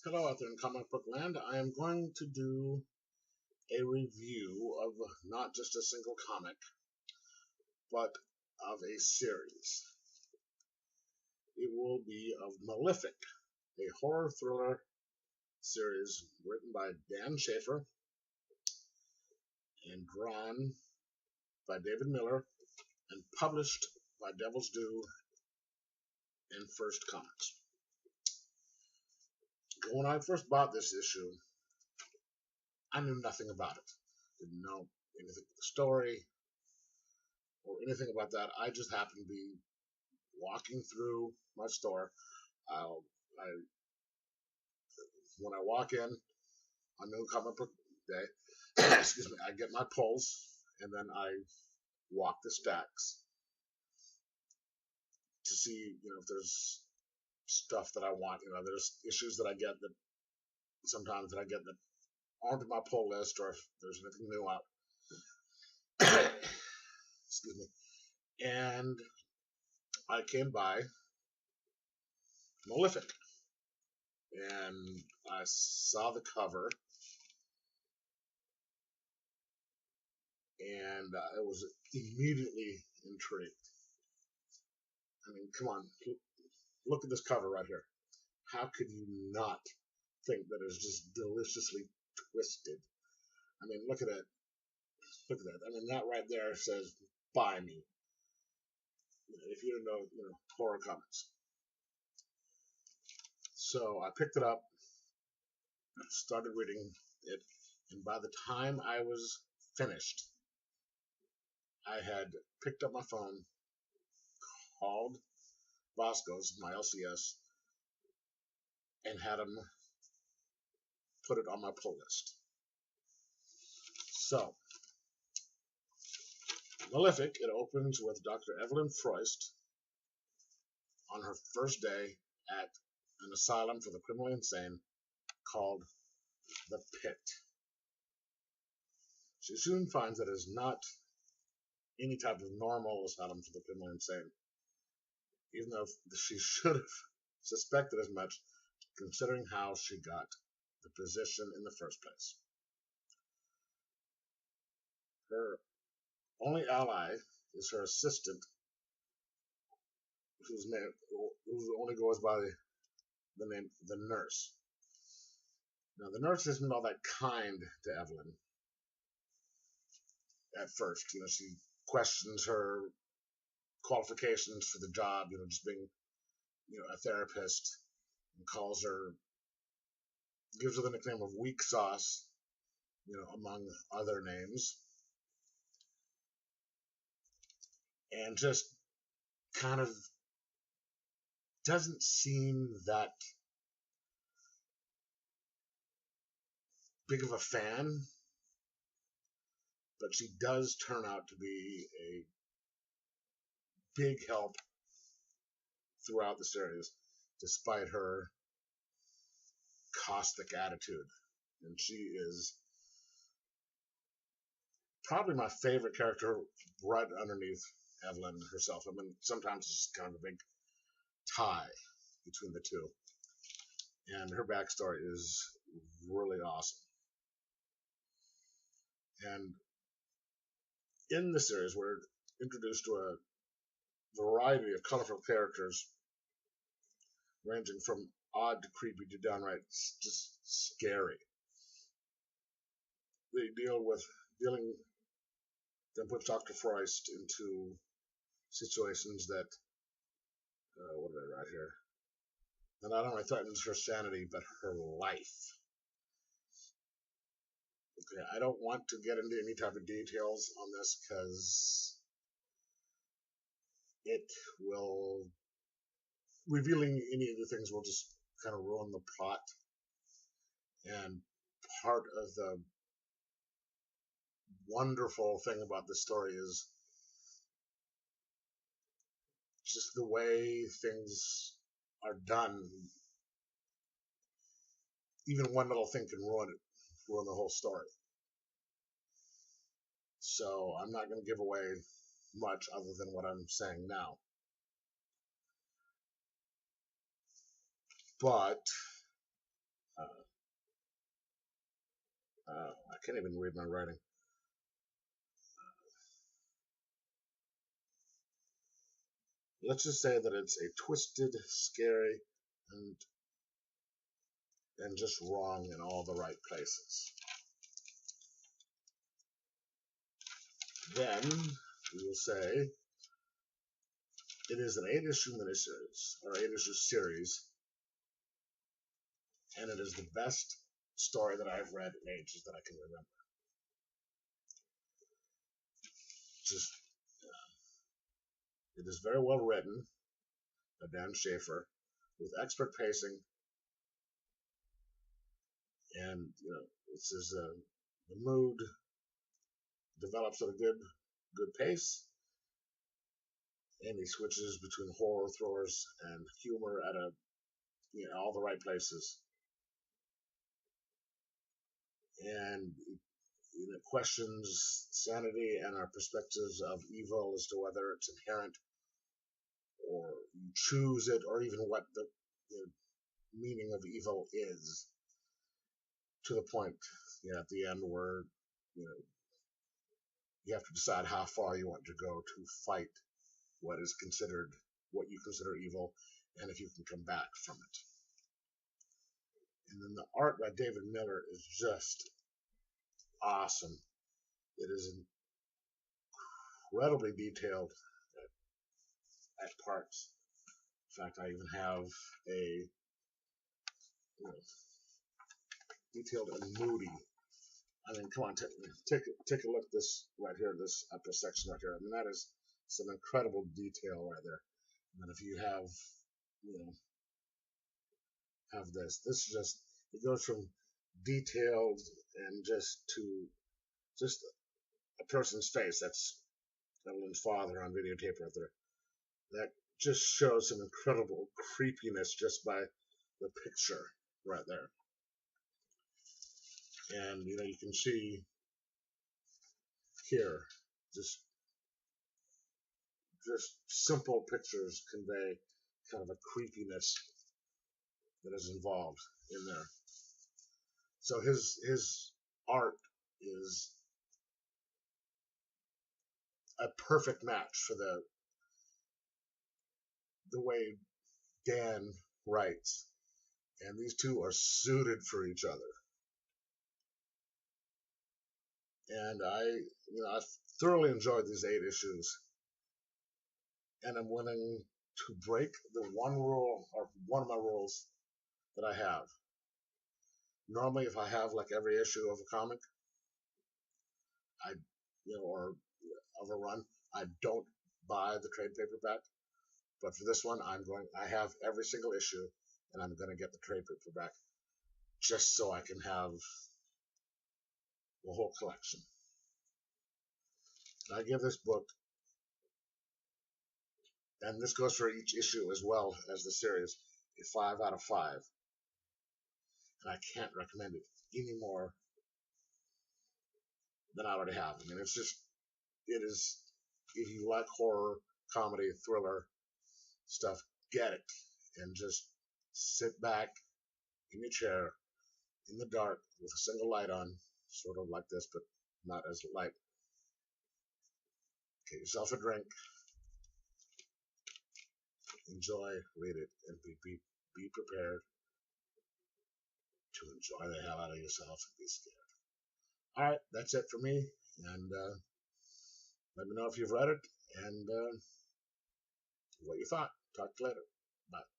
Hello out there in comic book land. I am going to do a review of not just a single comic, but of a series. It will be of Malefic, a horror thriller series written by Dan Schafer and drawn by David Miller and published by Devil's Due and First Comics. When I first bought this issue, I knew nothing about it. Didn't know anything about the story or anything about that. I just happened to be walking through my store. When I walk in on New Comic Book Day, excuse me, I get my pulls and then I walk the stacks to see, if there's stuff that I want. There's issues that I get that sometimes that I get that aren't in my pull list, or if there's anything new out. Excuse me. And I came by Malefic, and I saw the cover, and I was immediately intrigued. I mean, come on, look at this cover right here. How could you not think that it's just deliciously twisted? I mean, look at that. Look at that. I mean, that right there says, buy me. If you don't know, horror comics. So I picked it up, started reading it, and by the time I was finished, I had picked up my phone, called Bosco's, my LCS, and had them put it on my pull list. So, Malefic, it opens with Dr. Evelyn Froist on her first day at an asylum for the criminally insane called the Pit. She soon finds that it is not any type of normal asylum for the criminally insane, even though she should have suspected as much, considering how she got the position in the first place. Her only ally is her assistant, who only goes by the name the nurse. Now, the nurse isn't all that kind to Evelyn at first. She questions her qualifications for the job, just being, a therapist, and gives her the nickname of Weak Sauce, among other names. And just kind of doesn't seem that big of a fan, but she does turn out to be a big help throughout the series, despite her caustic attitude. And she is probably my favorite character right underneath Evelyn herself. I mean, sometimes it's just kind of a big tie between the two. And her backstory is really awesome. And in the series, we're introduced to a variety of colorful characters, ranging from odd to creepy to downright just scary. They then put Dr. Froist into situations that, what did I write here? That not only threatens her sanity, but her life. Okay, I don't want to get into any type of details on this because revealing any of the things will just kind of ruin the plot. And part of the wonderful thing about this story is just the way things are done. Even one little thing can ruin the whole story. So I'm not going to give away much other than what I'm saying now. But I can't even read my writing. Let's just say that it's a twisted, scary, and just wrong in all the right places. Then we will say it is an 8-issue miniseries, or 8-issue series, and it is the best story that I've read in ages that I can remember. Just, it is very well written by Dan Schafer, with expert pacing, and it's as the mood develops at a good pace, and he switches between horror, thrillers, and humor at all the right places, and it questions sanity and our perspectives of evil as to whether it's inherent or you choose it, or even what the meaning of evil is, to the point at the end where you have to decide how far you want to go to fight what you consider evil, and if you can come back from it. And then the art by David Miller is just awesome. It is incredibly detailed at parts. In fact, I even have a detailed and moody. I mean, come on, take a look at this right here, this upper section right here. I mean, that is some incredible detail right there. And then if you have this just, it goes from detailed and just to just a person's face. That's Evelyn's father on videotape right there. That just shows some incredible creepiness just by the picture right there. And you can see here just simple pictures convey kind of a creepiness that is involved in there. So his art is a perfect match for the way Dan writes, and these two are suited for each other. And I thoroughly enjoyed these 8 issues, and I'm willing to break the one rule, or one of my rules that I have. Normally, if I have like every issue of a comic, or of a run, I don't buy the trade paperback. But for this one, I have every single issue, and I'm going to get the trade paperback just so I can have the whole collection. I give this book, and this goes for each issue as well as the series, a 5 out of 5. And I can't recommend it any more than I already have. I mean, it is, if you like horror, comedy, thriller stuff, get it. And just sit back in your chair in the dark with a single light on, sort of like this, but not as light. Get yourself a drink, enjoy, read it, and be prepared to enjoy the hell out of yourself and be scared. All right, that's it for me, and let me know if you've read it and what you thought. Talk to you later. Bye.